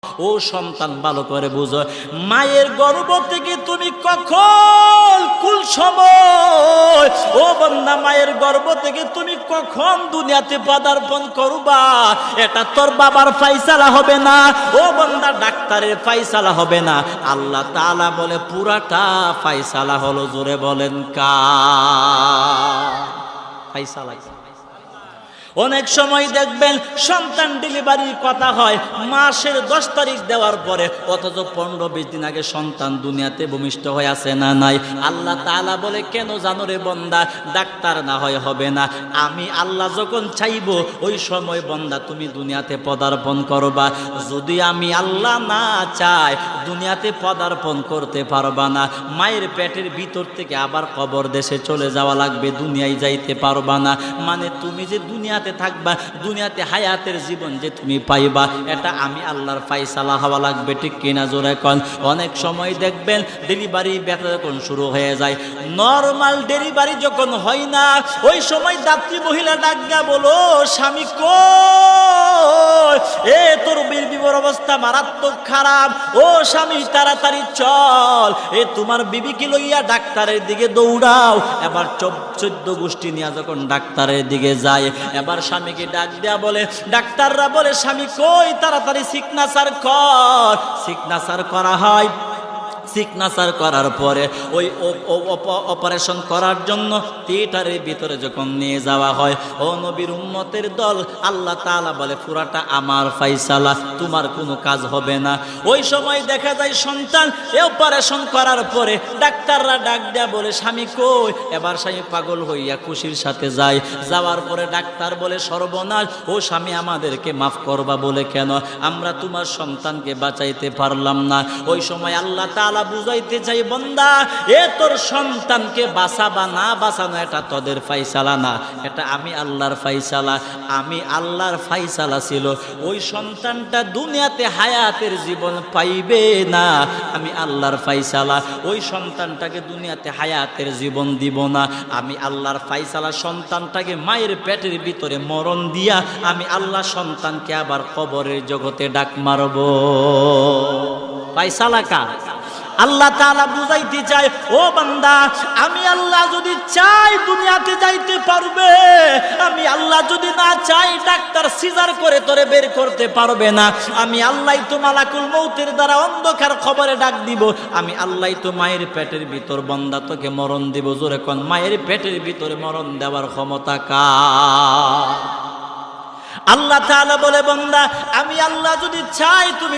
ও সন্তান ভালো করে বুঝো, মায়ের গর্ভ থেকে তুমি কখন কুল সময়, ও বান্দা মায়ের গর্ভ থেকে তুমি কখন দুনিয়াতে পদার্পণ করবা, এটা তোর বাবার ফাইসালা হবে না, ও বান্দা ডাক্তারের ফাইসালা হবে না। আল্লাহ তাআলা বলে পুরাটা ফাইসালা হলো, জোরে বলেন কার ফাইসালা? অনেক সময় দেখবেন সন্তান ডেলিভারির কথা হয় মাসের 10 তারিখ দেওয়ার পরে, অথচ 15-20 দিন আগে সন্তান দুনিয়াতে ভূমিষ্ঠ হয়ে আছে না নাই। আল্লাহ তাআলা বলে কেন জানো রে বান্দা, ডাক্তার না হয় হবে না, আমি আল্লাহ যখন চাইবো ওই সময় বান্দা তুমি দুনিয়াতে পদার্পণ করবা। যদি আমি আল্লাহ না চাই দুনিয়াতে পদার্পণ করতে পারবা না, মায়ের পেটের ভিতর থেকে আবার কবর দেশে চলে যাওয়া লাগবে, দুনিয়ায় যাইতে পারবা না। মানে তুমি যে দুনিয়াতে থাকবা, দুনিয়াতে হায়াতের জীবন যে তুমি পাইবা, এটা আমি আল্লাহর ফায়সালা হওয়া লাগবে, ঠিক কিনা জোরে কোন? অনেক সময় দেখবেন ডেলিভারি ব্যথা যখন শুরু হয়ে যায়, নরমাল ডেলিভারি যখন হয় না, ওই সময় দাত্রী মহিলা ডাক্কা বলো স্বামী কই, এ তোর বিবির অবস্থা মারাত্মক খারাপ, ও স্বামী তাড়াতাড়ি চল, এ তোমার বিবিকে লইয়া ডাক্তারের দিকে দৌড়াও। এবার 14 গোষ্ঠী নিয়ে যখন ডাক্তারের দিকে যায়, এবার স্বামীকে ডাক দেয়া বলে, ডাক্তাররা বলে স্বামী কই, তাড়াতাড়ি সিগনেচার কর। সিগনেচার করা হয়, সিগনেচার করার পরে ওই অপারেশন করার জন্য থিয়েটারের ভিতরে যখন নিয়ে যাওয়া হয়, ও নবীর উম্মতের দল, আল্লাহ তাআলা বলে পুরাটা আমার ফায়সালা, তোমার কোনো কাজ হবে না। ওই সময় দেখা যায় সন্তান অপারেশন করার পরে ডাক্তাররা ডাক দেয়া বলে স্বামী কই। এবার স্বামী পাগল হইয়া খুশির সাথে যায়, যাওয়ার পরে ডাক্তার বলে সর্বনাশ, ও স্বামী আমাদেরকে মাফ করবা বলে কেন, আমরা তোমার সন্তানকে বাঁচাইতে পারলাম না। ওই সময় আল্লাহ তাআলা বুঝাইতে চাই, বান্দা এ তোর সন্তানকে বাঁচাবা না বাঁচানো এটা তোদের ফায়সালা না, এটা আমি আল্লাহর ফায়সালা। আমি আল্লাহর ফায়সালা ছিল ওই সন্তানটা দুনিয়াতে হায়াতের জীবন পাইবে না, আমি আল্লাহর ফায়সালা ওই সন্তানটাকে দুনিয়াতে হায়াতের জীবন দিব না, আমি আল্লাহর ফায়সালা সন্তানটাকে মায়ের পেটের ভিতরে মরণ দিয়া আমি আল্লাহ সন্তানকে আবার কবরের জগতে ডাক মারব। ফায়সালা কার? আল্লাহ তাআলা বুঝাইতে চায়, ও বান্দা আমি আল্লাহ যদি চাই দুনিয়াতে যাইতে পারবে, আমি আল্লাহ যদি না চাই ডাক্তার সিজার করে তোরে বের করতে পারবে না, আমি আল্লাহই তো মালাকুল মউতের দ্বারা অন্ধকার খবরে ডাক দিব, আমি আল্লাহই তো মায়ের পেটের ভিতর বান্দা তোকে মরণ দিব। জোরে কোন মায়ের পেটের ভিতরে মরণ দেওয়ার ক্ষমতা কার? আল্লাহ তাআলা বলে বান্দা আমি আল্লাহ যদি চাই তুমি